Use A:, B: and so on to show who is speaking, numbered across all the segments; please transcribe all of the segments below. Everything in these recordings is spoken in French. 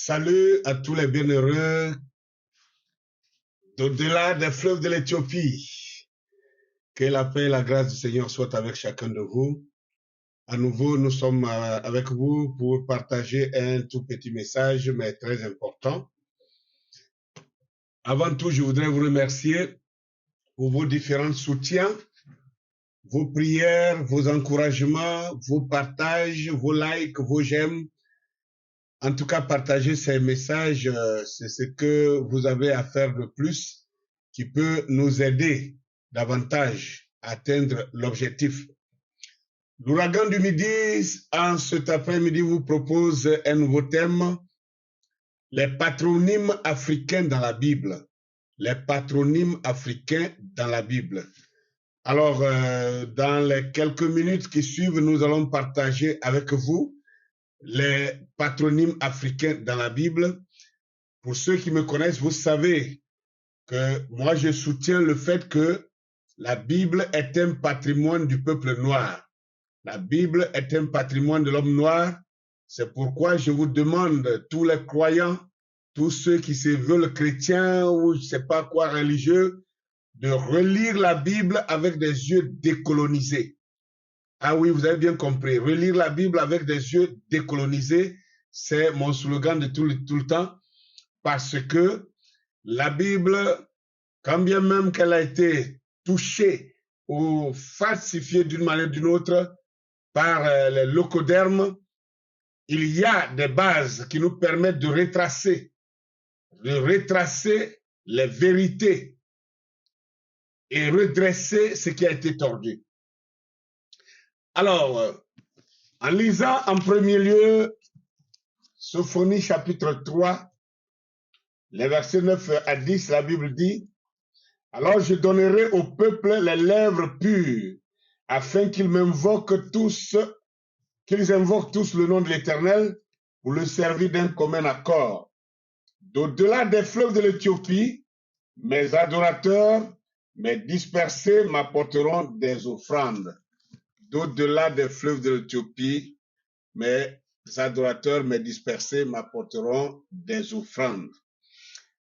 A: Salut à tous les bienheureux d'au-delà des fleuves de l'Éthiopie. Que la paix et la grâce du Seigneur soient avec chacun de vous. À nouveau, nous sommes avec vous pour partager un tout petit message, mais très important. Avant tout, je voudrais vous remercier pour vos différents soutiens, vos prières, vos encouragements, vos partages, vos likes, vos j'aime. En tout cas, partager ces messages, c'est ce que vous avez à faire de plus qui peut nous aider davantage à atteindre l'objectif. L'ouragan du midi, en cet après-midi, vous propose un nouveau thème, les patronymes africains dans la Bible. Les patronymes africains dans la Bible. Alors, dans les quelques minutes qui suivent, nous allons partager avec vous les patronymes africains dans la Bible. Pour ceux qui me connaissent, vous savez que moi, je soutiens le fait que la Bible est un patrimoine du peuple noir. La Bible est un patrimoine de l'homme noir. C'est pourquoi je vous demande, tous les croyants, tous ceux qui se veulent chrétiens ou je ne sais pas quoi religieux, de relire la Bible avec des yeux décolonisés. Ah oui, vous avez bien compris. Relire la Bible avec des yeux décolonisés, c'est mon slogan de tout le temps, parce que la Bible, quand bien même qu'elle a été touchée ou falsifiée d'une manière ou d'une autre par les locodermes, il y a des bases qui nous permettent de retracer les vérités et redresser ce qui a été tordu. Alors, en lisant en premier lieu Sophonie chapitre 3, les versets 9 à 10, la Bible dit, « Alors je donnerai au peuple les lèvres pures, afin qu'ils invoquent tous le nom de l'Éternel pour le servir d'un commun accord. D'au-delà des fleuves de l'Éthiopie, mes adorateurs, mes dispersés m'apporteront des offrandes. » D'au-delà des fleuves de l'Éthiopie, mes adorateurs, mes dispersés m'apporteront des offrandes.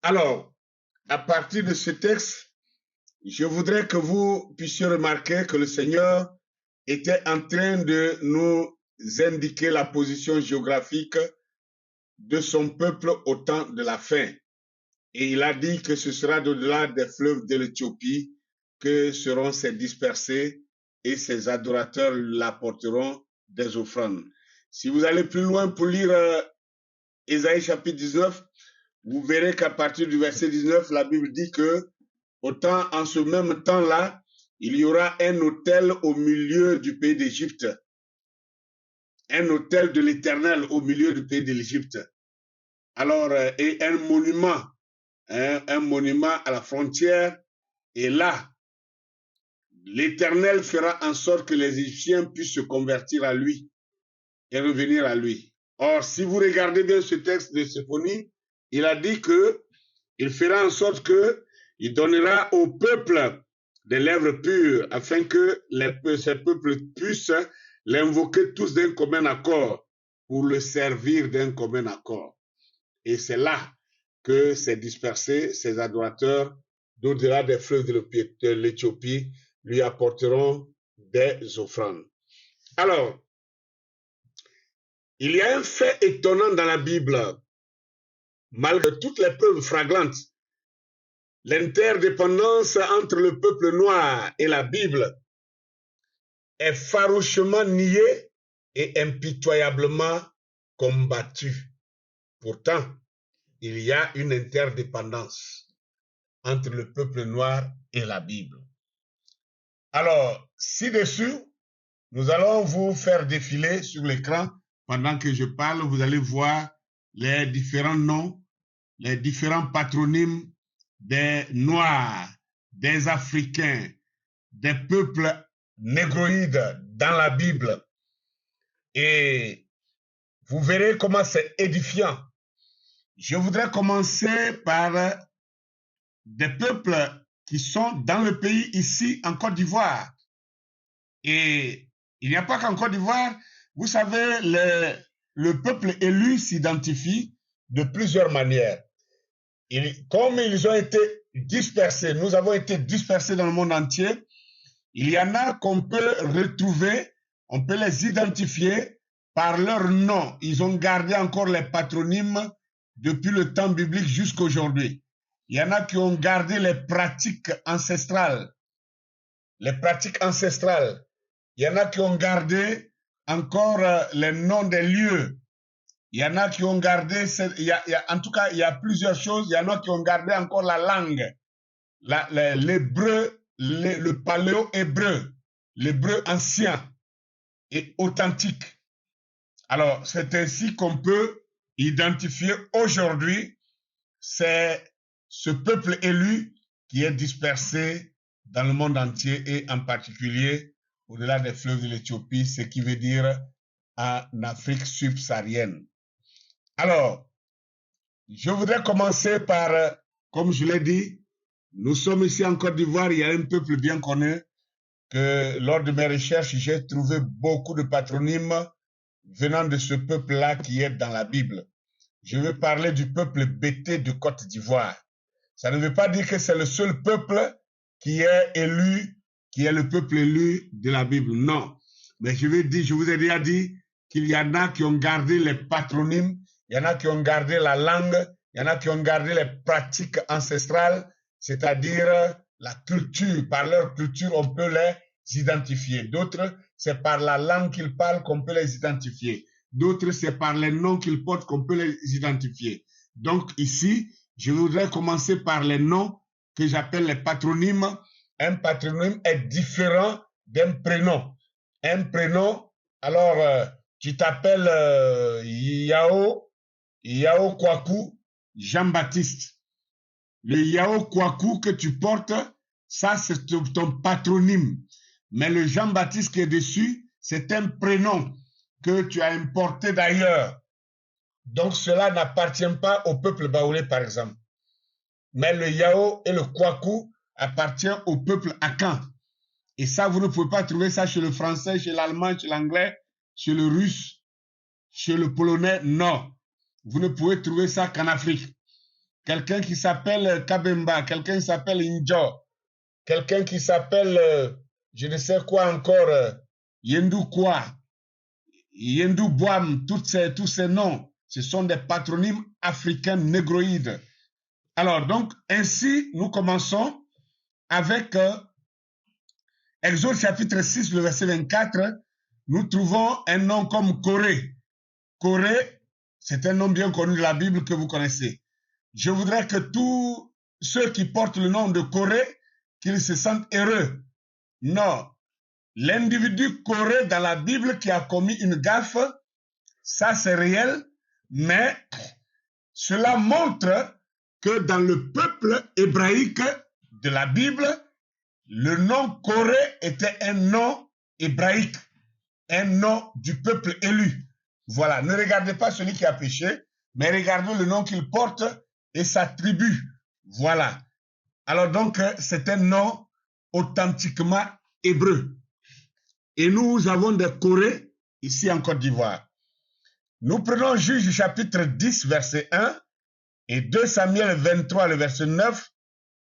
A: Alors, à partir de ce texte, je voudrais que vous puissiez remarquer que le Seigneur était en train de nous indiquer la position géographique de son peuple au temps de la fin. Et il a dit que ce sera d'au-delà des fleuves de l'Éthiopie que seront ses dispersés et ses adorateurs l'apporteront des offrandes. Si vous allez plus loin pour lire Ésaïe chapitre 19, vous verrez qu'à partir du verset 19, la Bible dit que autant en ce même temps-là, il y aura un autel au milieu du pays d'Égypte. Un autel de l'Éternel au milieu du pays de l'Égypte. Alors, et un monument à la frontière. Et là, l'Éternel fera en sorte que les Égyptiens puissent se convertir à lui et revenir à lui. Or, si vous regardez bien ce texte de Sophonie, il a dit que il fera en sorte que il donnera au peuple des lèvres pures afin que ces peuples puissent l'invoquer tous d'un commun accord pour le servir d'un commun accord. Et c'est là que ces dispersés, ces adorateurs, d'au-delà des fleuves de l'Éthiopie, lui apporteront des offrandes. Alors, il y a un fait étonnant dans la Bible. Malgré toutes les preuves flagrantes, l'interdépendance entre le peuple noir et la Bible est farouchement niée et impitoyablement combattue. Pourtant, il y a une interdépendance entre le peuple noir et la Bible. Alors, ci-dessus, nous allons vous faire défiler sur l'écran. Pendant que je parle, vous allez voir les différents noms, les différents patronymes des Noirs, des Africains, des peuples négroïdes dans la Bible. Et vous verrez comment c'est édifiant. Je voudrais commencer par des peuples qui sont dans le pays ici, en Côte d'Ivoire. Et il n'y a pas qu'en Côte d'Ivoire, vous savez, le peuple élu s'identifie de plusieurs manières. Comme ils ont été dispersés, nous avons été dispersés dans le monde entier, il y en a qu'on peut retrouver, on peut les identifier par leur nom. Ils ont gardé encore les patronymes depuis le temps biblique jusqu'à aujourd'hui. Il y en a qui ont gardé les pratiques ancestrales. Les pratiques ancestrales. Il y en a qui ont gardé encore les noms des lieux. Il y en a qui ont gardé, en tout cas, il y a plusieurs choses. Il y en a qui ont gardé encore la langue, l'hébreu, le paléo-hébreu, l'hébreu ancien et authentique. Alors, c'est ainsi qu'on peut identifier aujourd'hui, c'est ce peuple élu qui est dispersé dans le monde entier et en particulier au-delà des fleuves de l'Éthiopie, ce qui veut dire en Afrique subsaharienne. Alors, je voudrais commencer par, comme je l'ai dit, nous sommes ici en Côte d'Ivoire, il y a un peuple bien connu que lors de mes recherches, j'ai trouvé beaucoup de patronymes venant de ce peuple-là qui est dans la Bible. Je veux parler du peuple Bété de Côte d'Ivoire. Ça ne veut pas dire que c'est le seul peuple qui est élu, qui est le peuple élu de la Bible. Non. Mais je vous ai déjà dit qu'il y en a qui ont gardé les patronymes, il y en a qui ont gardé la langue, il y en a qui ont gardé les pratiques ancestrales, c'est-à-dire la culture. Par leur culture, on peut les identifier. D'autres, c'est par la langue qu'ils parlent qu'on peut les identifier. D'autres, c'est par les noms qu'ils portent qu'on peut les identifier. Donc ici, je voudrais commencer par les noms que j'appelle les patronymes. Un patronyme est différent d'un prénom. Un prénom, alors tu t'appelles Yao Kwaku Jean-Baptiste. Le Yao Kwaku que tu portes, ça c'est ton patronyme. Mais le Jean-Baptiste qui est dessus, c'est un prénom que tu as importé d'ailleurs. Donc cela n'appartient pas au peuple baoulé par exemple. Mais le Yao et le Kwaku appartiennent au peuple Akan. Et ça, vous ne pouvez pas trouver ça chez le français, chez l'allemand, chez l'anglais, chez le russe, chez le polonais, non. Vous ne pouvez trouver ça qu'en Afrique. Quelqu'un qui s'appelle Kabemba, quelqu'un qui s'appelle Injo, quelqu'un qui s'appelle, je ne sais quoi encore, Yendu Kwa, Yendu Boam, tous ces noms, ce sont des patronymes africains négroïdes. Alors, donc, ainsi, nous commençons avec Exode chapitre 6, le verset 24. Nous trouvons un nom comme Corée. Corée, c'est un nom bien connu de la Bible que vous connaissez. Je voudrais que tous ceux qui portent le nom de Corée, qu'ils se sentent heureux. Non. L'individu Corée dans la Bible qui a commis une gaffe, ça c'est réel, mais cela montre que dans le peuple hébraïque de la Bible, le nom Corée était un nom hébraïque, un nom du peuple élu. Voilà, ne regardez pas celui qui a péché, mais regardez le nom qu'il porte et sa tribu. Voilà. Alors donc, c'est un nom authentiquement hébreu. Et nous avons des Corées ici en Côte d'Ivoire. Nous prenons Juge chapitre 10, verset 1, et 2 Samuel 23, le verset 9,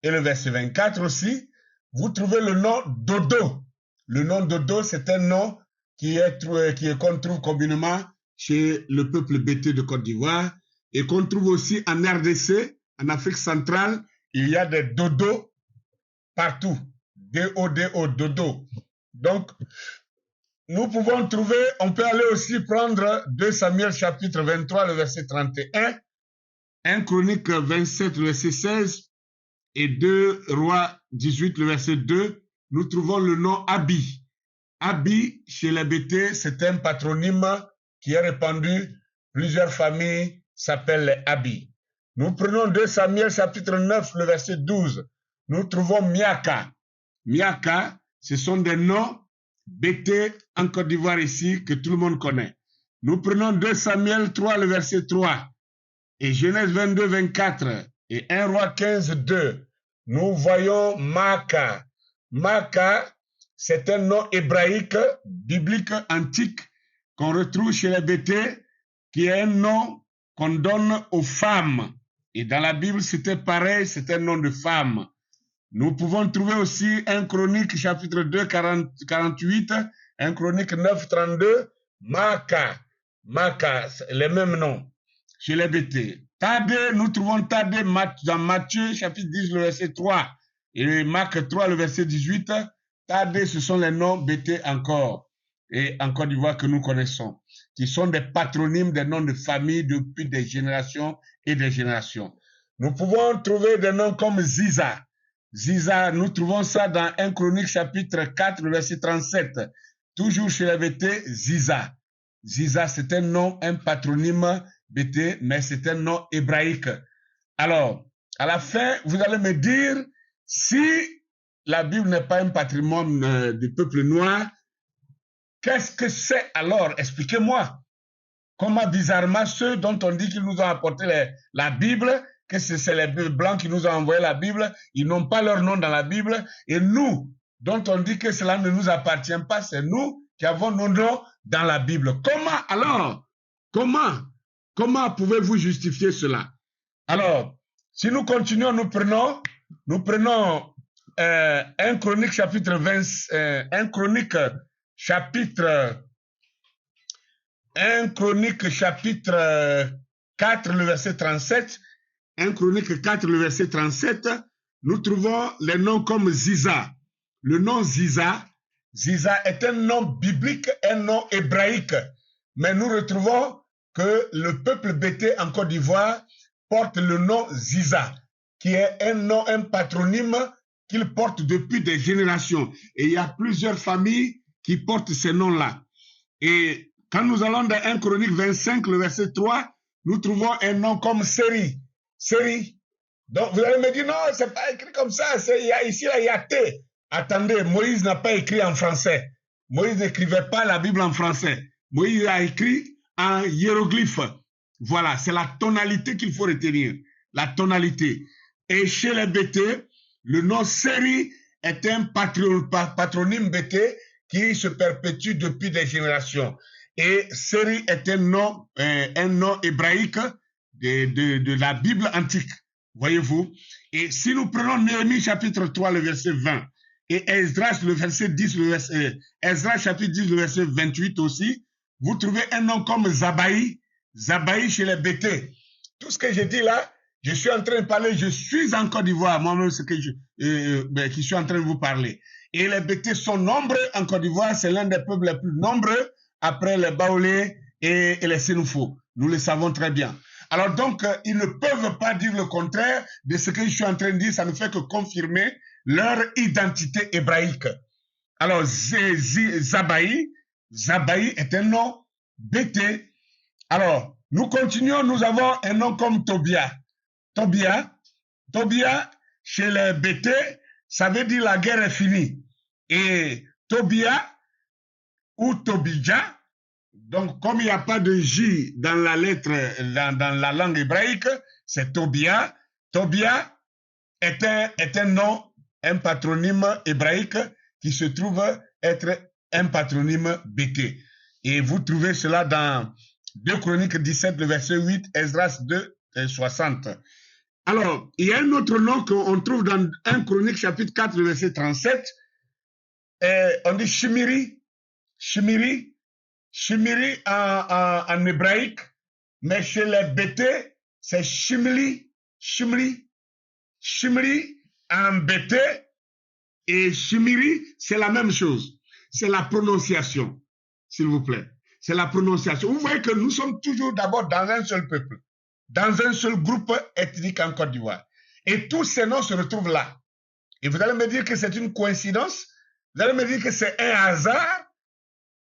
A: et le verset 24 aussi. Vous trouvez le nom Dodo. Le nom Dodo, c'est un nom qu'on trouve communément chez le peuple Bété de Côte d'Ivoire et qu'on trouve aussi en RDC, en Afrique centrale. Il y a des Dodo partout. D-O-D-O, Dodo. Donc, nous pouvons trouver, on peut aller aussi prendre 2 Samuel chapitre 23, le verset 31, 1 Chronique 27, le verset 16, et 2 Rois 18, le verset 2, nous trouvons le nom Abi. Abi, chez les Bété, c'est un patronyme qui est répandu. Plusieurs familles s'appellent les Abi. Nous prenons 2 Samuel chapitre 9, le verset 12. Nous trouvons Miaka. Miaka, ce sont des noms Bété en Côte d'Ivoire ici que tout le monde connaît. Nous prenons 2 Samuel 3, le verset 3. Et Genèse 22, 24. Et 1 Roi 15, 2. Nous voyons Maka. Maka, c'est un nom hébraïque, biblique, antique, qu'on retrouve chez les Bété, qui est un nom qu'on donne aux femmes. Et dans la Bible, c'était pareil, c'était un nom de femme. Nous pouvons trouver aussi 1 Chronique, chapitre 2, 48, 1 Chronique 9, 32, Maka, les mêmes noms, chez les BT. Tade, nous trouvons Tade dans Matthieu, chapitre 10, le verset 3, et Marc 3, le verset 18. Tade, ce sont les noms BT encore, et en Côte d'Ivoire que nous connaissons, qui sont des patronymes, des noms de famille depuis des générations et des générations. Nous pouvons trouver des noms comme Ziza. Ziza, nous trouvons ça dans 1 Chronique chapitre 4, verset 37. Toujours chez les BT, Ziza. Ziza, c'est un nom, un patronyme BT, mais c'est un nom hébraïque. Alors, à la fin, vous allez me dire, si la Bible n'est pas un patrimoine du peuple noir, qu'est-ce que c'est alors? Expliquez-moi. Comment bizarrement ceux dont on dit qu'ils nous ont apporté la Bible, que c'est les Blancs qui nous ont envoyé la Bible, ils n'ont pas leur nom dans la Bible, et nous, dont on dit que cela ne nous appartient pas, c'est nous qui avons nos noms dans la Bible. Comment alors? Comment pouvez-vous justifier cela? Alors, si nous continuons, nous prenons 1 Chronique chapitre 20, 1 Chronique chapitre 4, le verset 37, 1 Chronique 4, le verset 37, nous trouvons les noms comme Ziza. Le nom Ziza est un nom biblique, un nom hébraïque. Mais nous retrouvons que le peuple BT en Côte d'Ivoire porte le nom Ziza, qui est un nom, un patronyme qu'il porte depuis des générations. Et il y a plusieurs familles qui portent ces noms-là. Et quand nous allons dans 1 Chronique 25, le verset 3, nous trouvons un nom comme Séri. Donc vous allez me dire, non, c'est pas écrit comme ça, ici là, il y a T. Attendez, Moïse n'a pas écrit en français. Moïse n'écrivait pas la Bible en français. Moïse a écrit en hiéroglyphe. Voilà, c'est la tonalité qu'il faut retenir. La tonalité. Et chez les BT, le nom Séri est un patronyme BT qui se perpétue depuis des générations. Et Séri est un nom hébraïque de la Bible antique, voyez-vous. Et si nous prenons Néhémie chapitre 3, le verset 20, et Esdras, le verset 10, Esdras chapitre 10, le verset 28 aussi, vous trouvez un nom comme Zabaï chez les BT. Tout ce que je dis là, je suis en train de parler, je suis en Côte d'Ivoire, moi-même, qui suis en train de vous parler. Et les BT sont nombreux en Côte d'Ivoire, c'est l'un des peuples les plus nombreux après les Baoulés et les Sénoufos. Nous le savons très bien. Alors donc, ils ne peuvent pas dire le contraire de ce que je suis en train de dire, ça ne fait que confirmer leur identité hébraïque. Alors, Zabaï est un nom BT. Alors, nous continuons, nous avons un nom comme Tobia. Tobia, chez les BT, ça veut dire la guerre est finie. Et Tobia ou Tobija, donc comme il n'y a pas de J dans la lettre, dans la langue hébraïque, c'est Tobia. Tobia est un nom, un patronyme hébraïque qui se trouve être un patronyme BT. Et vous trouvez cela dans 2 Chroniques 17, le verset 8, Esdras 2, 60. Alors, il y a un autre nom qu'on trouve dans 1 Chronique chapitre 4, le verset 37. On dit Shimiri en hébraïque, mais chez les BT, c'est Shimri en BT, et Shimiri, c'est la même chose. C'est la prononciation, s'il vous plaît. C'est la prononciation. Vous voyez que nous sommes toujours d'abord dans un seul peuple, dans un seul groupe ethnique en Côte d'Ivoire. Et tous ces noms se retrouvent là. Et vous allez me dire que c'est une coïncidence? Vous allez me dire que c'est un hasard?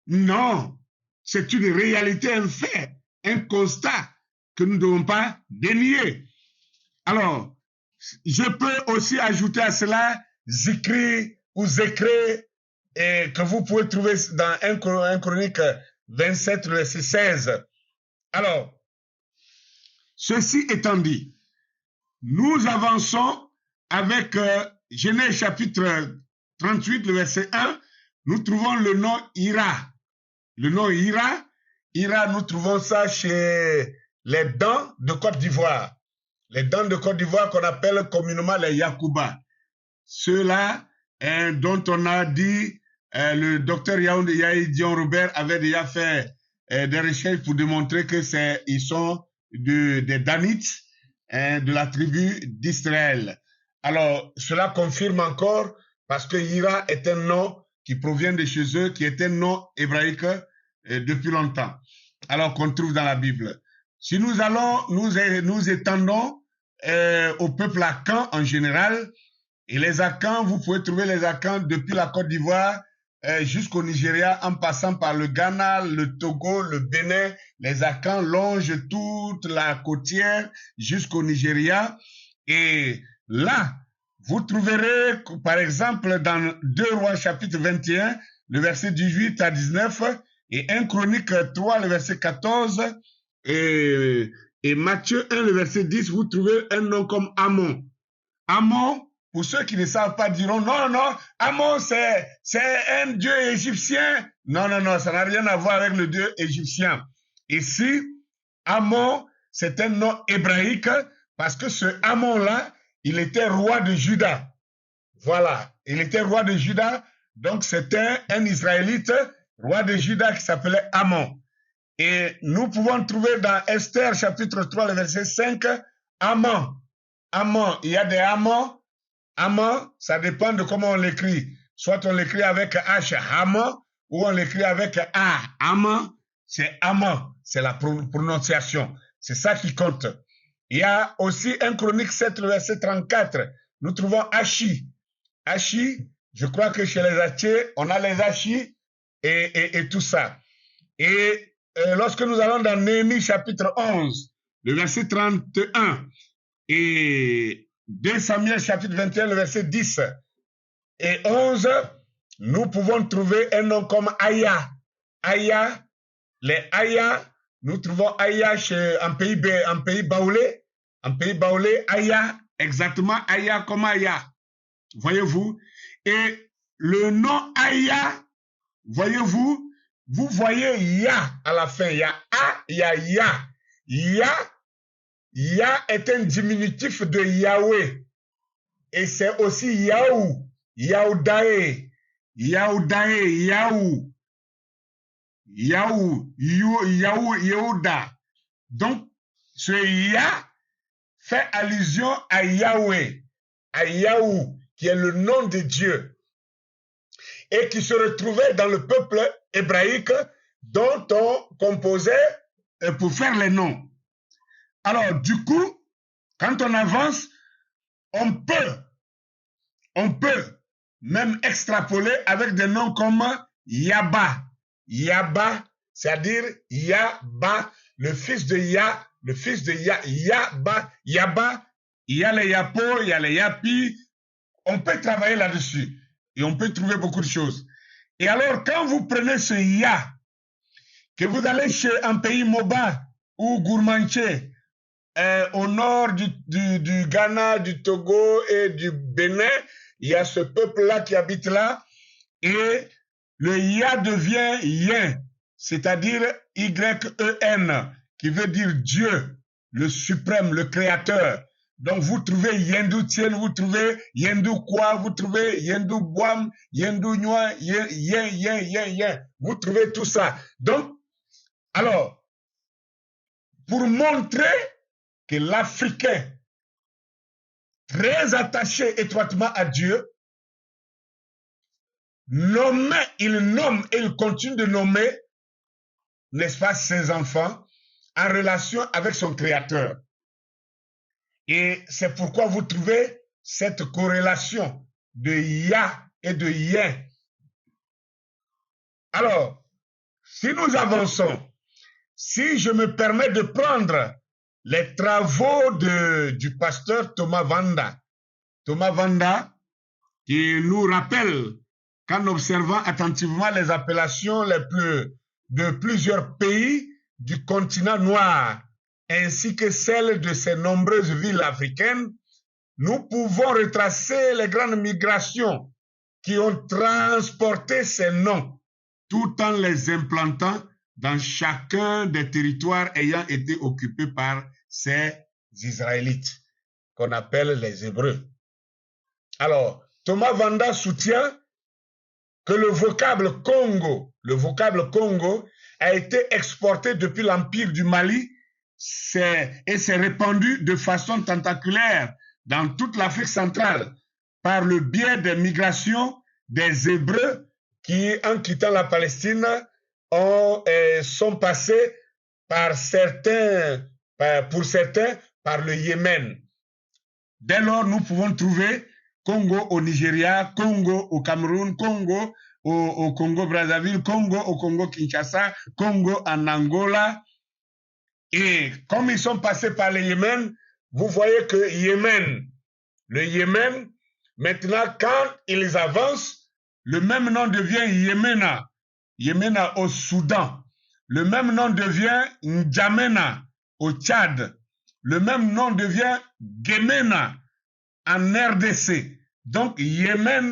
A: Non, c'est une réalité, un fait, un constat que nous ne devons pas dénier. Alors, je peux aussi ajouter à cela Zikri ou Zekré, que vous pouvez trouver dans 1 Chronique 27, le verset 16. Alors, ceci étant dit, nous avançons avec Genèse chapitre 38, le verset 1, nous trouvons le nom Ira. Le nom Ira, nous trouvons ça chez les dents de Côte d'Ivoire. Les dents de Côte d'Ivoire qu'on appelle communément les Yakuba. Ceux-là dont on a dit, le docteur Yahi Dion Robert avait déjà fait des recherches pour démontrer que ils sont des Danites, de la tribu d'Israël. Alors, cela confirme encore parce que Ira est un nom qui provient de chez eux, qui est un nom hébraïque depuis longtemps. Alors qu'on trouve dans la Bible. Si nous allons, nous étendons au peuple Akan en général, et les Akans, vous pouvez trouver les Akans depuis la Côte d'Ivoire jusqu'au Nigeria, en passant par le Ghana, le Togo, le Bénin. Les Akans longent toute la côtière jusqu'au Nigeria. Et là, vous trouverez, par exemple, dans 2 Rois chapitre 21, le verset 18 à 19, et 1 Chronique 3, le verset 14, et Matthieu 1, le verset 10, vous trouvez un nom comme Amon. Amon, pour ceux qui ne savent pas, diront, non, non, Amon, c'est un dieu égyptien. Non, non, non, ça n'a rien à voir avec le dieu égyptien. Ici, Amon, c'est un nom hébraïque parce que ce Amon-là, il était roi de Juda. Voilà, il était roi de Juda, donc c'était un Israélite, roi de Juda qui s'appelait Amon. Et nous pouvons trouver dans Esther chapitre 3, le verset 5, Amon. Amon, il y a des Amon. Amon, ça dépend de comment on l'écrit. Soit on l'écrit avec H, Amon, ou on l'écrit avec A. Amon, c'est Amon, c'est la prononciation. C'est ça qui compte. Il y a aussi 1 Chronique 7, le verset 34. Nous trouvons Achi. Achi, je crois que chez les Hatchés, on a les Achi et tout ça. Et lorsque nous allons dans Néhémie chapitre 11, le verset 31, et 2 Samuel chapitre 21, le verset 10 et 11, nous pouvons trouver un nom comme Aya. Aya, les Aya, nous trouvons Aya en pays baoulé. En pays baoulé, Aya, exactement Aya comme Aya. Voyez-vous? Et le nom Aya, voyez-vous, vous voyez Ya à la fin. Il y a A, il y a Ya. Ya est un diminutif de Yahweh. Et c'est aussi Yahou, Yaoudae, Yahou, Yehuda. Donc, ce Ya fait allusion à Yahweh, à Yahou, qui est le nom de Dieu, et qui se retrouvait dans le peuple hébraïque dont on composait pour faire les noms. Alors, du coup, quand on avance, on peut même extrapoler avec des noms comme Yaba. Yaba, c'est-à-dire Yaba, le fils de Ya, Yaba, Yaba, il y a les Yapo, il y a les Yapi. On peut travailler là-dessus et on peut trouver beaucoup de choses. Et alors, quand vous prenez ce Ya, que vous allez chez un pays Moba ou Gourmanché, au nord du Ghana, du Togo et du Bénin, il y a ce peuple-là qui habite là, et le Ya devient Yen, c'est-à-dire Y-E-N, qui veut dire Dieu, le suprême, le créateur. Donc vous trouvez Yendu Tien, vous trouvez Yendu Kwa, vous trouvez Yendu Boam, Yendu Nwa, Yen. Vous trouvez tout ça. Donc, alors, pour montrer que l'Africain, très attaché étroitement à Dieu, il nomme et il continue de nommer, n'est-ce pas, ses enfants en relation avec son Créateur. Et c'est pourquoi vous trouvez cette corrélation de Ya et de Yen. Alors, si nous avançons, si je me permets de prendre les travaux du pasteur Thomas Vanda. Thomas Vanda, qui nous rappelle qu'en observant attentivement les appellations de plusieurs pays du continent noir, ainsi que celles de ces nombreuses villes africaines, nous pouvons retracer les grandes migrations qui ont transporté ces noms, tout en les implantant dans chacun des territoires ayant été occupés par ces Israélites, qu'on appelle les Hébreux. Alors, Thomas Vanda soutient que le vocable Congo a été exporté depuis l'Empire du Mali et s'est répandu de façon tentaculaire dans toute l'Afrique centrale par le biais des migrations des Hébreux qui, en quittant la Palestine, sont passés pour certains par le Yémen. Dès lors, nous pouvons trouver Congo au Nigeria, Congo au Cameroun, Congo au Congo-Brazzaville, Congo au Congo-Kinshasa, Congo en Angola. Et comme ils sont passés par le Yémen, vous voyez que le Yémen, maintenant, quand ils avancent, le même nom devient Yémena. Yémena au Soudan. Le même nom devient N'Djamena au Tchad. Le même nom devient Guémena en RDC. Donc, Yémena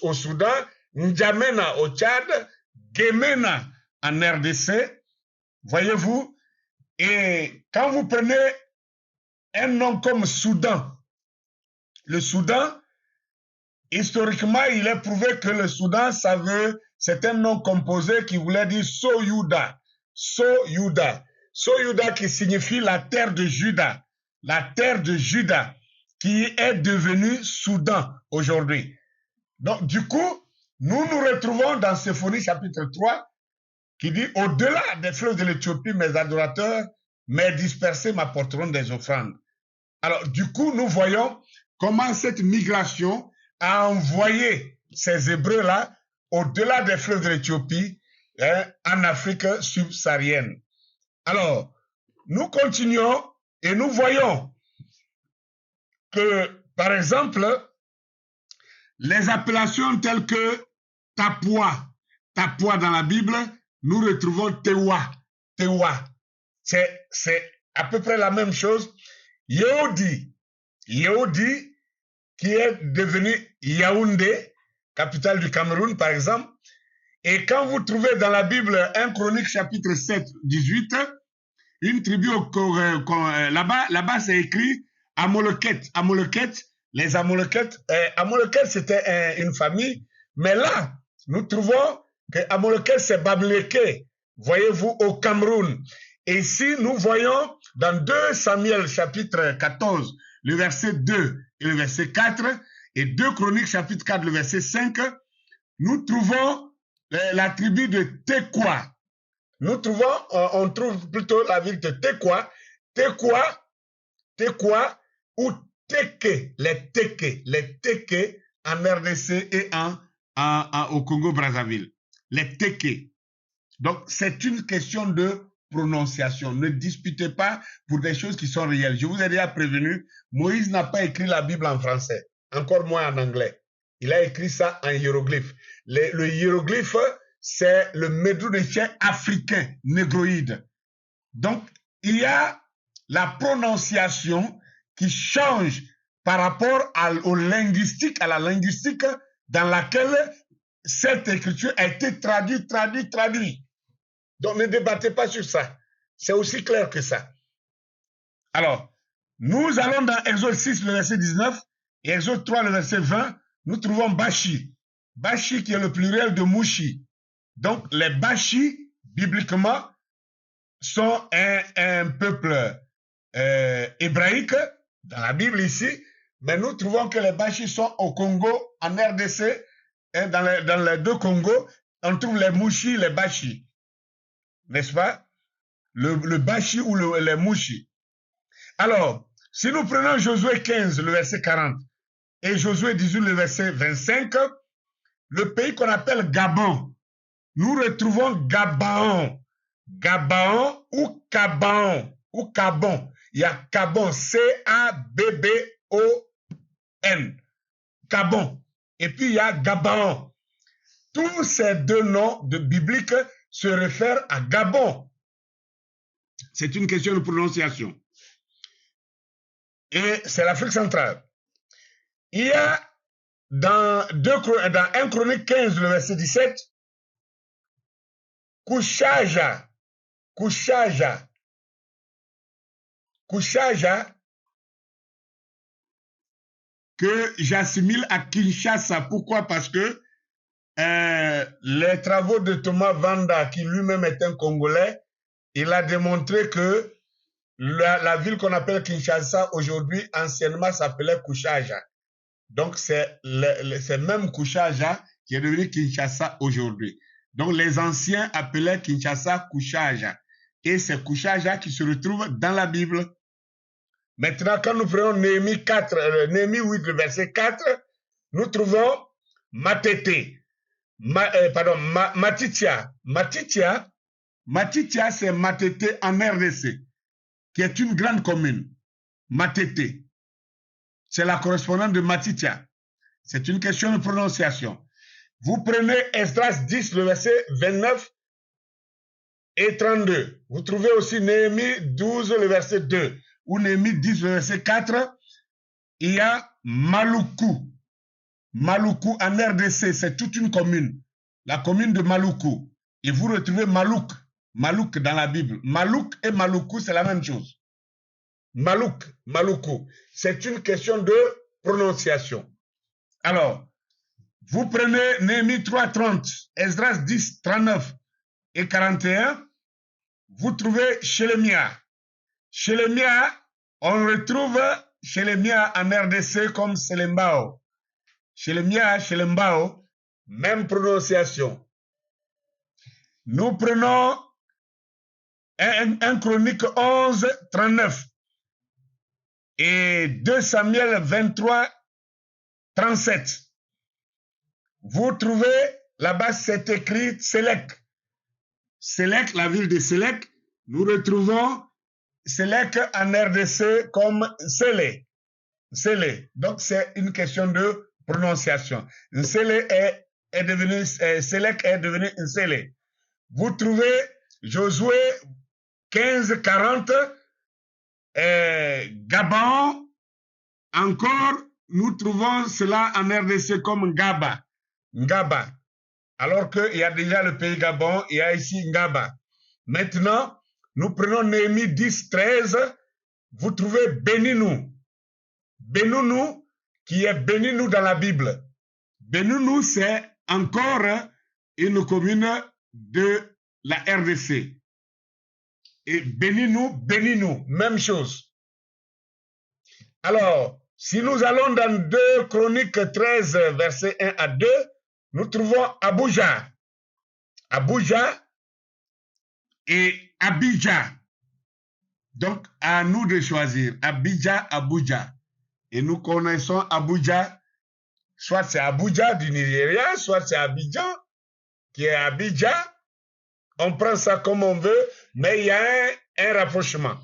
A: au Soudan, N'Djamena au Tchad, Guémena en RDC. Voyez-vous? Et quand vous prenez un nom comme Soudan, le Soudan, historiquement, il est prouvé que le Soudan, c'est un nom composé qui voulait dire Soyuda. Soyuda. Soyuda qui signifie la terre de Juda. La terre de Juda qui est devenue Soudan aujourd'hui. Donc, du coup, nous nous retrouvons dans Sophonie chapitre 3 qui dit « Au-delà des fleuves de l'Éthiopie, mes adorateurs, mes dispersés m'apporteront des offrandes. » Alors, du coup, nous voyons comment cette migration a envoyé ces Hébreux-là au-delà des fleuves de l'Éthiopie, en Afrique subsaharienne. Alors, nous continuons et nous voyons que, par exemple, les appellations telles que Tapua dans la Bible, nous retrouvons Tewa. C'est à peu près la même chose. Yehudi, qui est devenu Yaoundé, capitale du Cameroun, par exemple. Et quand vous trouvez dans la Bible 1 Chronique chapitre 7, 18, une tribu là-bas c'est écrit Amoléketh. Les Amoléketh, c'était une famille, mais là, nous trouvons que Amoléketh c'est Babléké, voyez-vous, au Cameroun. Et ici, nous voyons dans 2 Samuel chapitre 14, le verset 2 et le verset 4, et 2 Chroniques chapitre 4, le verset 5, nous trouvons la tribu de Tekwa. On trouve plutôt la ville de Tekwa ou Teke, les Teke en RDC et au Congo-Brazzaville. Les Teke. Donc, c'est une question de prononciation. Ne disputez pas pour des choses qui sont réelles. Je vous ai déjà prévenu, Moïse n'a pas écrit la Bible en français, encore moins en anglais. Il a écrit ça en hiéroglyphe. Le hiéroglyphe, c'est le médronéchien africain, négroïde. Donc, il y a la prononciation qui change par rapport à la linguistique dans laquelle cette écriture a été traduite. Donc, ne débattez pas sur ça. C'est aussi clair que ça. Alors, nous allons dans Exode 6, le verset 19, et Exode 3, le verset 20, nous trouvons Bashi. Bashi qui est le pluriel de Mouchi. Donc, les Bashi, bibliquement, sont un peuple hébraïque, dans la Bible ici, mais nous trouvons que les Bashi sont au Congo, en RDC, et dans les 2 Congos, on trouve les Mouchi, les Bashi. N'est-ce pas? Le Bashi ou les Mouchi. Alors, si nous prenons Josué 15, le verset 40, et Josué 18, le verset 25, le pays qu'on appelle Gabon, nous retrouvons Gabaon ou Cabon. Il y a Cabon, C-A-B-B-O-N, Cabon. Et puis il y a Gabaon. Tous ces 2 noms bibliques se réfèrent à Gabon. C'est une question de prononciation. Et c'est l'Afrique centrale. Il y a dans 1 Chronique 15, le verset 17, Kushaja. Kushaja. Kushaja. Que j'assimile à Kinshasa. Pourquoi? Parce que les travaux de Thomas Vanda, qui lui-même est un Congolais, il a démontré que la ville qu'on appelle Kinshasa aujourd'hui, anciennement s'appelait Kushaja. Donc c'est même Kushaja qui est devenu Kinshasa aujourd'hui. Donc les anciens appelaient Kinshasa Kushaja. Et c'est Kushaja qui se retrouve dans la Bible. Maintenant, quand nous prenons Néhémie 4, Néhémie 8, le verset 4, nous trouvons Matete. Matitia. Matitia, c'est Matete en RDC, qui est une grande commune. Matete. C'est la correspondante de Matitia. C'est une question de prononciation. Vous prenez Esdras 10, le verset 29 et 32. Vous trouvez aussi Néhémie 12, le verset 2. Ou Néhémie 10, le verset 4. Il y a Maluku. Maluku en RDC, c'est toute une commune. La commune de Maluku. Et vous retrouvez Malouk. Malouk dans la Bible. Malouk et Maluku, c'est la même chose. Malouk, Maluku. C'est une question de prononciation. Alors, vous prenez Néhémie 3, 30, Esdras 10, 39 et 41. Vous trouvez Shelemia. Shelemia, on retrouve Shelemia en RDC comme Selembao. Shelemia, Shelembao, même prononciation. Nous prenons un Chronique 11, 39 et 2 Samuel 23, 37. Vous trouvez, là-bas c'est écrit Sélec. Sélec, la ville de Sélec, nous retrouvons Sélec en RDC comme Sélé. Sélé. Donc c'est une question de prononciation. Sélé est devenu, Sélec est devenu Sélé. Vous trouvez Josué 15, 40, Gabon, encore, nous trouvons cela en RDC comme Ngaba. Ngaba. Alors qu'il y a déjà le pays Gabon, il y a ici Ngaba. Maintenant, nous prenons Néhémie 10, 13, vous trouvez Béninou. Béninou, qui est Béninou dans la Bible. Béninou, c'est encore une commune de la RDC. Et Béninou, même chose. Alors, si nous allons dans 2 Chroniques 13, verset 1 à 2, nous trouvons Abuja. Abuja et Abidjan. Donc, à nous de choisir. Abidjan, Abuja. Et nous connaissons Abuja, soit c'est Abuja du Nigeria, soit c'est Abidjan, qui est Abidjan. On prend ça comme on veut, mais il y a un rapprochement.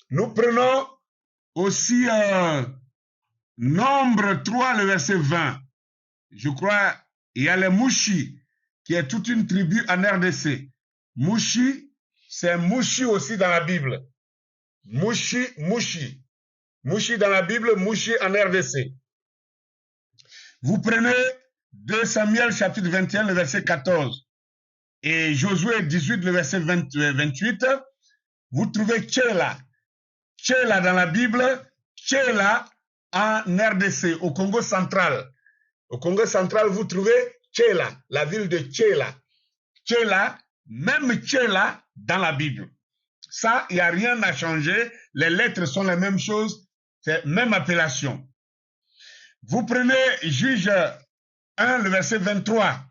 A: Nous prenons aussi Nombre 3, le verset 20. Je crois, il y a les Mouchi, qui est toute une tribu en RDC. Mouchi, c'est Mouchi aussi dans la Bible. Mouchi. Mouchi dans la Bible, Mouchi en RDC. Vous prenez 2 Samuel chapitre 21, le verset 14. Et Josué 18, le verset 28, vous trouvez Tchéla. Tchéla dans la Bible, Tchéla en RDC, au Congo central. Au Congo central, vous trouvez Tchéla, la ville de Tchéla. Tchéla, même Tchéla dans la Bible. Ça, il n'y a rien à changer. Les lettres sont les mêmes choses, c'est la même appellation. Vous prenez Juge 1, le verset 23.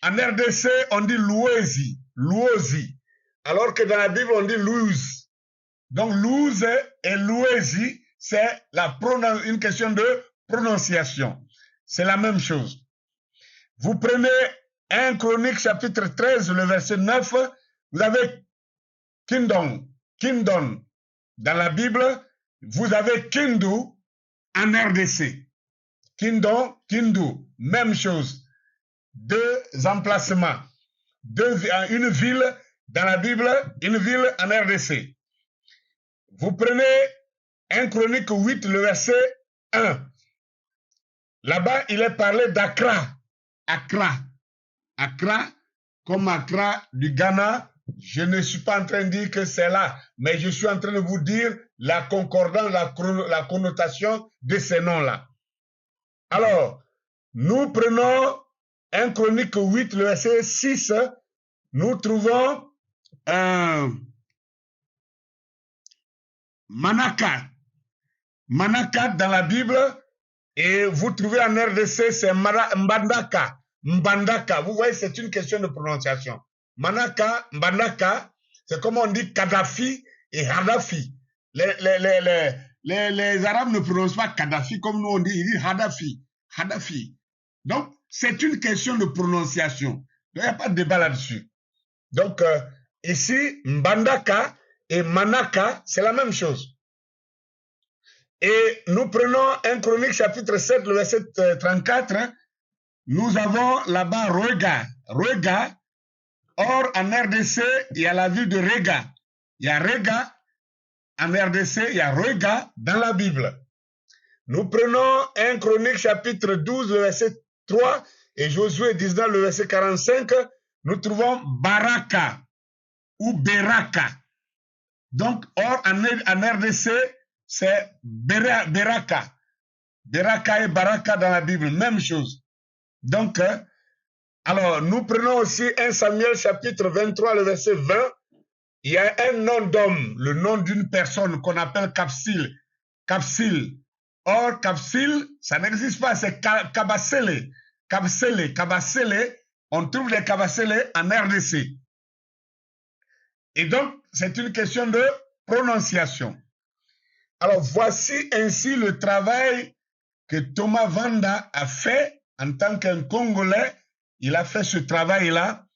A: En RDC, on dit Louosi, alors que dans la Bible, on dit Louz. Donc, Louz et Louosi, c'est une question de prononciation. C'est la même chose. Vous prenez 1 Chronique, chapitre 13, le verset 9, vous avez Kindon. Dans la Bible, vous avez Kindu en RDC. Kindu, même chose. 2 emplacements. Une ville dans la Bible, une ville en RDC. Vous prenez 1 Chronique 8, le verset 1. Là-bas, il est parlé d'Accra. Accra, comme Accra du Ghana, je ne suis pas en train de dire que c'est là, mais je suis en train de vous dire la concordance, la connotation de ces noms-là. Alors, nous prenons 1 Chronique 8, le verset 6, nous trouvons Manaka. Manaka dans la Bible, et vous trouvez en RDC, c'est Mbandaka. Mbandaka, vous voyez, c'est une question de prononciation. Manaka, Mbandaka, c'est comme on dit Kadhafi et Hadafi. Les Arabes ne prononcent pas Kadhafi comme nous on dit, ils disent Hadafi. Hadafi. Donc, c'est une question de prononciation. Il n'y a pas de débat là-dessus. Donc, ici, Mbandaka et Manaka, c'est la même chose. Et nous prenons 1 Chronique chapitre 7, le verset 34. Nous avons là-bas Rega. Rega. Or, en RDC, il y a la ville de Rega. Il y a Rega. En RDC, il y a Rega dans la Bible. Nous prenons 1 Chronique chapitre 12, le verset 3 et Josué 19, le verset 45. Nous trouvons Baraka ou Beraka. Donc, or, en RDC, c'est Beraka. Beraka et Baraka dans la Bible, même chose. Donc, alors, nous prenons aussi 1 Samuel chapitre 23, le verset 20. Il y a un nom d'homme, le nom d'une personne qu'on appelle Kapsil. Kapsil. Or, Kapsil, ça n'existe pas, c'est Kabasele. Kabasele. Kabasele, on trouve les Kabasele en RDC. Et donc, c'est une question de prononciation. Alors, voici ainsi le travail que Thomas Vanda a fait en tant qu'un Congolais. Il a fait ce travail-là.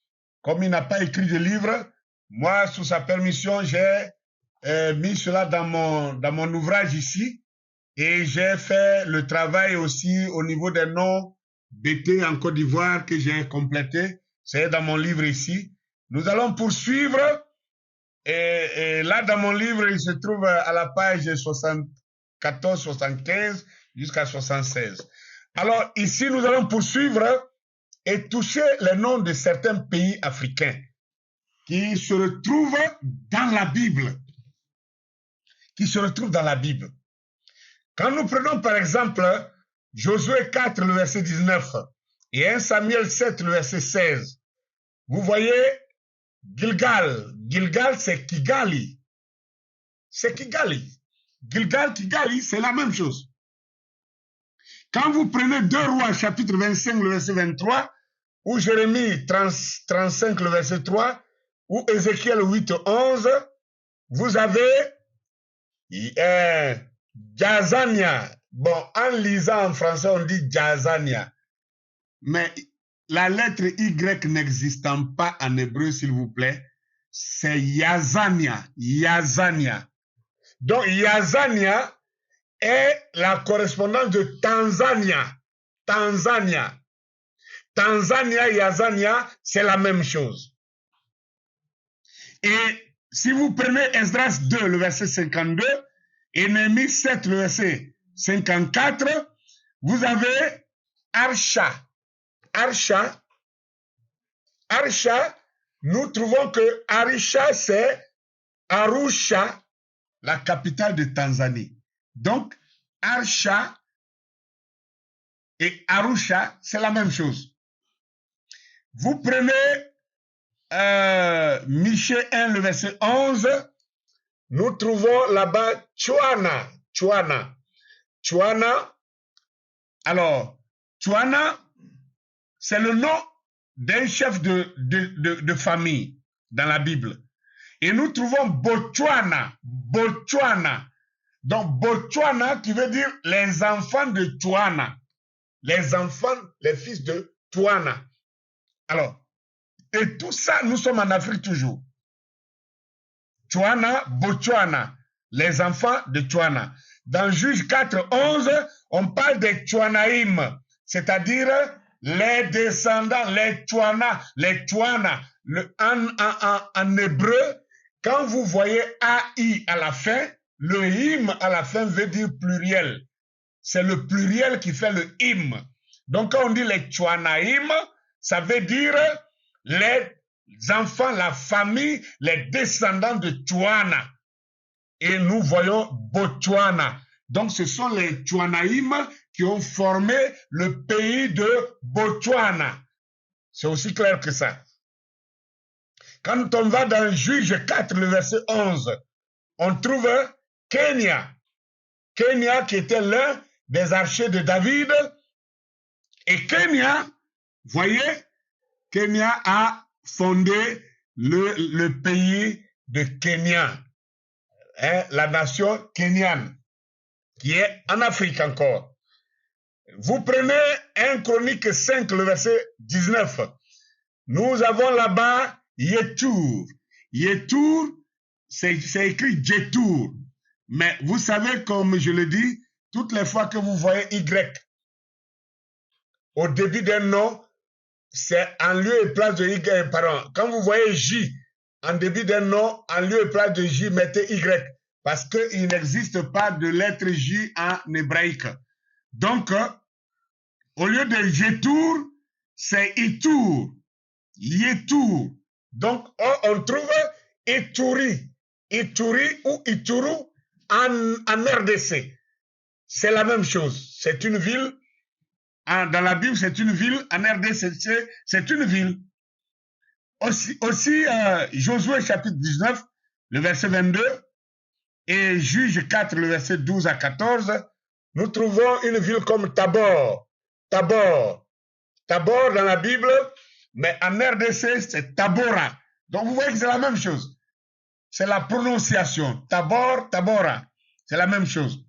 A: Comme il n'a pas écrit de livre, moi, sous sa permission, j'ai mis cela dans mon ouvrage ici. Et j'ai fait le travail aussi au niveau des noms BT en Côte d'Ivoire que j'ai complété. C'est dans mon livre ici. Nous allons poursuivre. Et là, dans mon livre, il se trouve à la page 74, 75 jusqu'à 76. Alors, ici, nous allons poursuivre et toucher les noms de certains pays africains qui se retrouvent dans la Bible. Qui se retrouvent dans la Bible. Quand nous prenons, par exemple, Josué 4, le verset 19, et 1 Samuel 7, le verset 16, vous voyez Gilgal. Gilgal, c'est Kigali. C'est Kigali. Gilgal, Kigali, c'est la même chose. Quand vous prenez 2 Rois, chapitre 25, le verset 23, ou Jérémie 35, le verset 3, ou Ézéchiel 8, 11, vous avez Jazania. Bon, en lisant en français, on dit Jazania. Mais la lettre Y n'existant pas en hébreu, s'il vous plaît, c'est Yazania. Yazania. Donc, Yazania est la correspondance de Tanzania. Tanzania. Tanzania, Yazania, c'est la même chose. Et si vous prenez Esdras 2, le verset 52, et Néhémie 7, le verset 54, vous avez Archa. Archa. Archa, nous trouvons que Arusha, c'est Arusha, la capitale de Tanzanie. Donc, Archa et Arusha, c'est la même chose. Vous prenez Michée 1, le verset 11, nous trouvons là-bas Tchouana. Tchouana. Tchouana. Alors, Tchouana, c'est le nom d'un chef de famille dans la Bible. Et nous trouvons Botswana. Botswana. Donc, Botswana qui veut dire les enfants de Tchouana. Les enfants, les fils de Tchouana. Alors, et tout ça, nous sommes en Afrique toujours. Tchouana, Botswana, les enfants de Tchouana. Dans Juge 4, 11, on parle des Tchouanaïm, c'est-à-dire les descendants, les Tchouana, les Tchouana. En hébreu, quand vous voyez AI à la fin, le him à la fin veut dire pluriel. C'est le pluriel qui fait le him. Donc quand on dit les Tchouanaïm, ça veut dire les enfants, la famille, les descendants de Tchouana. Et nous voyons Botswana. Donc ce sont les Tchouanaïm qui ont formé le pays de Botswana. C'est aussi clair que ça. Quand on va dans Juge 4, le verset 11, on trouve Kenya. Kenya qui était l'un des archers de David. Et Kenya, voyez, Kenya a fondé le pays de Kenya, hein, la nation kenyane, qui est en Afrique encore. Vous prenez 1 Chronique 5, le verset 19. Nous avons là-bas Yetour. Yetour, c'est écrit Jetour. Mais vous savez, comme je le dis, toutes les fois que vous voyez Y au début d'un nom, c'est en lieu et place de Y, pardon. Quand vous voyez J en début d'un nom, en lieu et place de J, mettez Y. Parce qu'il n'existe pas de lettre J en hébraïque. Donc, au lieu de Jetour, c'est Itour. Yetour. Donc, on trouve Ituri. Ituri ou Ituru en RDC. C'est la même chose. C'est une ville. Dans la Bible, c'est une ville. En RDC, c'est une ville. Aussi Josué chapitre 19, le verset 22, et Juge 4, le verset 12 à 14, nous trouvons une ville comme Tabor. Tabor. Tabor dans la Bible, mais en RDC, c'est Tabora. Donc vous voyez que c'est la même chose. C'est la prononciation. Tabor, Tabora. C'est la même chose.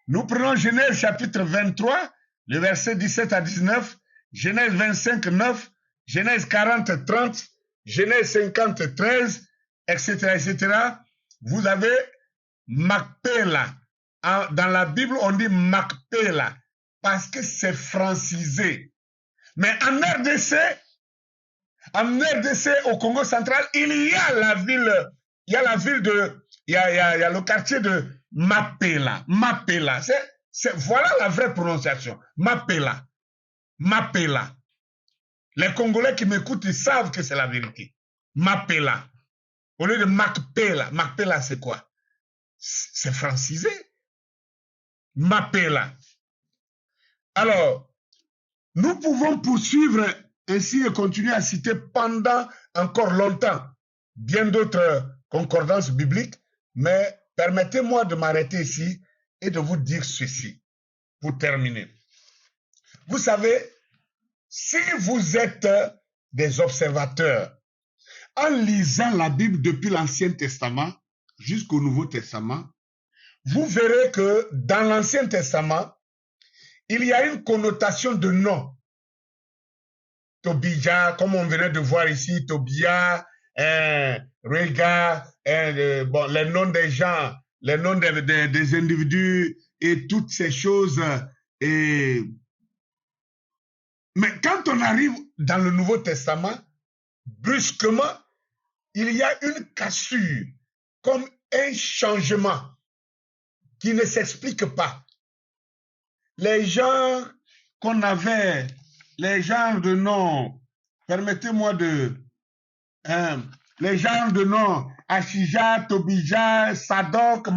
A: Nous prenons Genèse chapitre 23, le verset 17 à 19, Genèse 25, 9, Genèse 40, 30, Genèse 50, 13, etc., etc. Vous avez Macpéla. Dans la Bible, on dit Macpéla parce que c'est francisé. Mais en RDC, au Congo central, il y a la ville, il y a le quartier de Mapela. Mapela. Voilà la vraie prononciation. Mapela. Mapela. Les Congolais qui m'écoutent, ils savent que c'est la vérité. Mapela. Au lieu de Macpela. Macpela, c'est quoi? C'est francisé. Mapela. Alors, nous pouvons poursuivre ainsi et continuer à citer pendant encore longtemps bien d'autres concordances bibliques, mais permettez-moi de m'arrêter ici et de vous dire ceci pour terminer. Vous savez, si vous êtes des observateurs, en lisant la Bible depuis l'Ancien Testament jusqu'au Nouveau Testament, vous verrez que dans l'Ancien Testament, il y a une connotation de nom. Tobija, comme on venait de voir ici, Tobia, Rega, bon, les noms des gens, les noms des individus et toutes ces choses. Mais quand on arrive dans le Nouveau Testament, brusquement, il y a une cassure, comme un changement qui ne s'explique pas. Les gens qu'on avait, les genres de noms, permettez-moi de... les genres de noms, Ashija, Tobija, Sadok,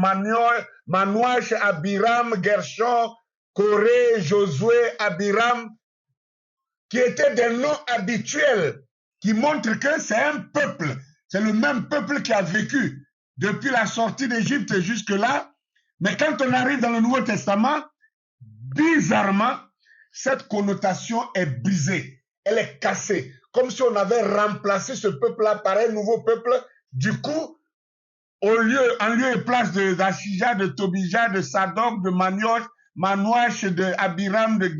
A: Manouach, Abiram, Gershon, Corée, Josué, Abiram, qui étaient des noms habituels, qui montrent que c'est un peuple, c'est le même peuple qui a vécu depuis la sortie d'Égypte jusque-là, mais quand on arrive dans le Nouveau Testament, bizarrement, cette connotation est brisée, elle est cassée, comme si on avait remplacé ce peuple-là par un nouveau peuple. Du coup, en lieu et place d'Ashija, de Tobija, de Sadok, de Manouach, de Abiram, de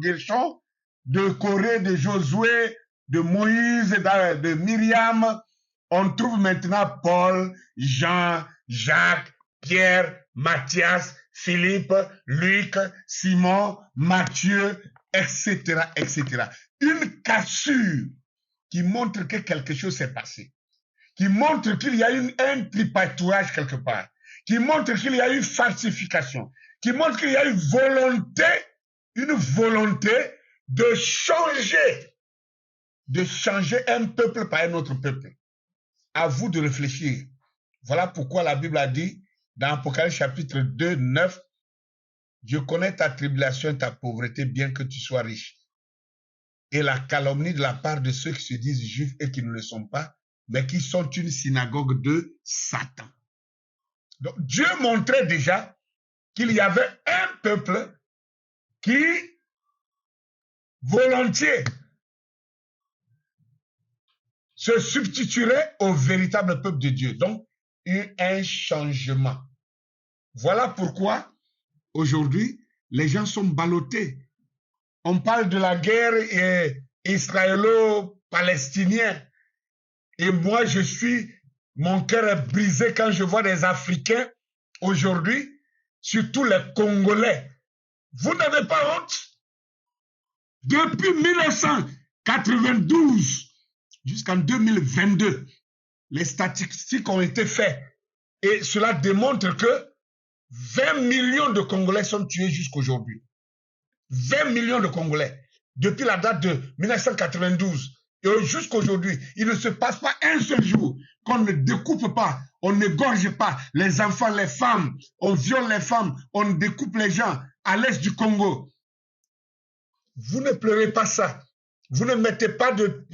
A: Gershon, de Corée, de Josué, de Moïse, de Myriam, on trouve maintenant Paul, Jean, Jacques, Pierre, Matthias, Philippe, Luc, Simon, Matthieu, etc., etc. Une cassure qui montre que quelque chose s'est passé, qui montre qu'il y a un tripatouage quelque part, qui montre qu'il y a une falsification, qui montre qu'il y a une volonté de changer de changer un peuple par un autre peuple. À vous de réfléchir. Voilà pourquoi la Bible a dit dans Apocalypse chapitre 2, 9, je connais ta tribulation et ta pauvreté, bien que tu sois riche. Et la calomnie de la part de ceux qui se disent juifs et qui ne le sont pas, mais qui sont une synagogue de Satan. Donc Dieu montrait déjà qu'il y avait un peuple qui volontiers se substituerait au véritable peuple de Dieu. Donc, un changement. Voilà pourquoi, aujourd'hui, les gens sont ballottés. On parle de la guerre israélo-palestinienne. Et moi, mon cœur est brisé quand je vois des Africains aujourd'hui, surtout les Congolais. Vous n'avez pas honte? Depuis 1992 jusqu'en 2022, les statistiques ont été faites et cela démontre que 20 millions de Congolais sont tués jusqu'aujourd'hui. 20 millions de Congolais. Depuis la date de 1992 et jusqu'aujourd'hui, il ne se passe pas un seul jour qu'on ne découpe pas, on n'égorge pas les enfants, les femmes, on viole les femmes, on découpe les gens à l'est du Congo. Vous ne pleurez pas ça. Vous ne mettez pas de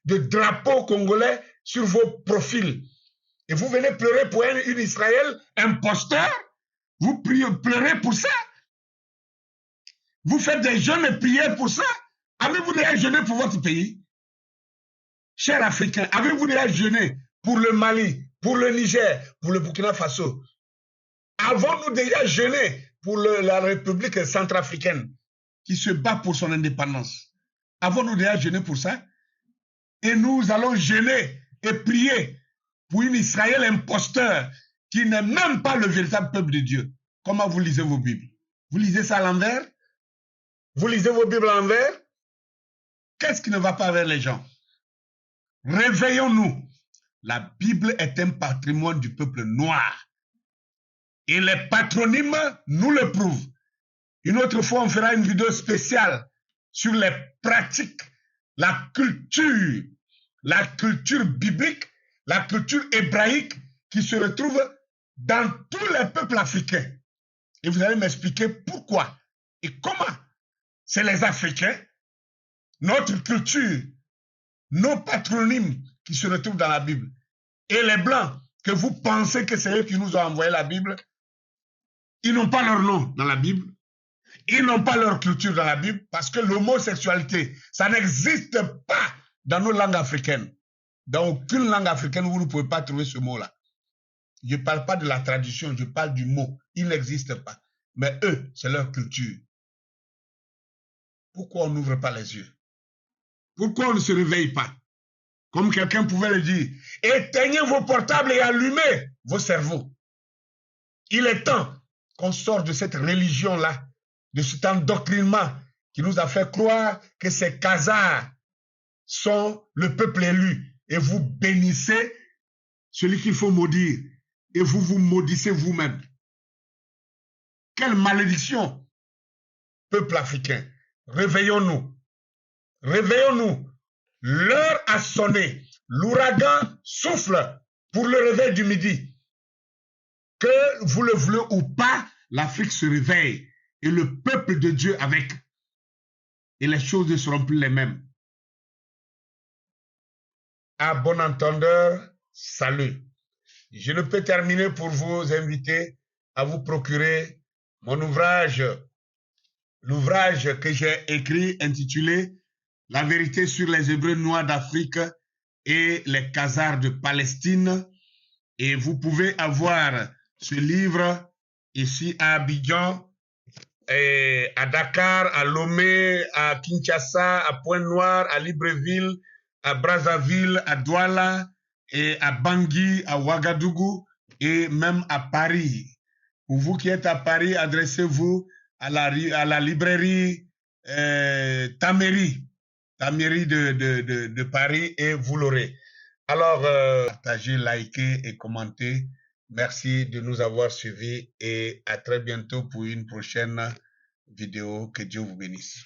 A: drapeau congolais sur vos profils. Et vous venez pleurer pour une Israël imposteur. Vous pleurez pour ça. Vous faites des jeûnes et prières pour ça. Avez-vous déjà jeûné pour votre pays? Chers Africains, avez-vous déjà jeûné pour le Mali, pour le Niger, pour le Burkina Faso? Avons-nous déjà jeûné pour la République centrafricaine qui se bat pour son indépendance? Avons-nous déjà jeûné pour ça? Et nous allons jeûner et prier pour une Israël imposteur qui n'est même pas le véritable peuple de Dieu. Comment vous lisez vos Bibles? Vous lisez ça à l'envers? Vous lisez vos Bibles à l'envers? Qu'est-ce qui ne va pas avec les gens? Réveillons-nous. La Bible est un patrimoine du peuple noir. Et les patronymes nous le prouvent. Une autre fois, on fera une vidéo spéciale sur les pratiques, la culture biblique, la culture hébraïque qui se retrouve dans tous les peuples africains. Et vous allez m'expliquer pourquoi et comment. C'est les Africains, notre culture, nos patronymes qui se retrouvent dans la Bible. Et les Blancs, que vous pensez que c'est eux qui nous ont envoyé la Bible, ils n'ont pas leur nom dans la Bible. Ils n'ont pas leur culture dans la Bible parce que l'homosexualité, ça n'existe pas dans nos langues africaines. Dans aucune langue africaine, vous ne pouvez pas trouver ce mot-là. Je ne parle pas de la tradition, je parle du mot. Il n'existe pas. Mais eux, c'est leur culture. Pourquoi on n'ouvre pas les yeux? Pourquoi on ne se réveille pas? Comme quelqu'un pouvait le dire, éteignez vos portables et allumez vos cerveaux. Il est temps qu'on sorte de cette religion-là, de cet endoctrinement qui nous a fait croire que ces Khazars sont le peuple élu et vous bénissez celui qu'il faut maudire et vous vous maudissez vous-même. Quelle malédiction! Peuple africain, réveillons-nous. Réveillons-nous. L'heure a sonné. L'ouragan souffle pour le réveil du midi. Que vous le voulez ou pas, l'Afrique se réveille. Et le peuple de Dieu avec. Et les choses ne seront plus les mêmes. À bon entendeur, salut. Je ne peux terminer pour vous inviter à vous procurer mon ouvrage, l'ouvrage que j'ai écrit intitulé « La vérité sur les Hébreux noirs d'Afrique et les Khazars de Palestine ». Et vous pouvez avoir ce livre ici à Abidjan, à Dakar, à Lomé, à Kinshasa, à Pointe-Noire, à Libreville, à Brazzaville, à Douala, et à Bangui, à Ouagadougou et même à Paris. Pour vous qui êtes à Paris, adressez-vous à la librairie Tamery de Paris et vous l'aurez. Alors, partagez, likez et commentez. Merci de nous avoir suivis et à très bientôt pour une prochaine vidéo. Que Dieu vous bénisse.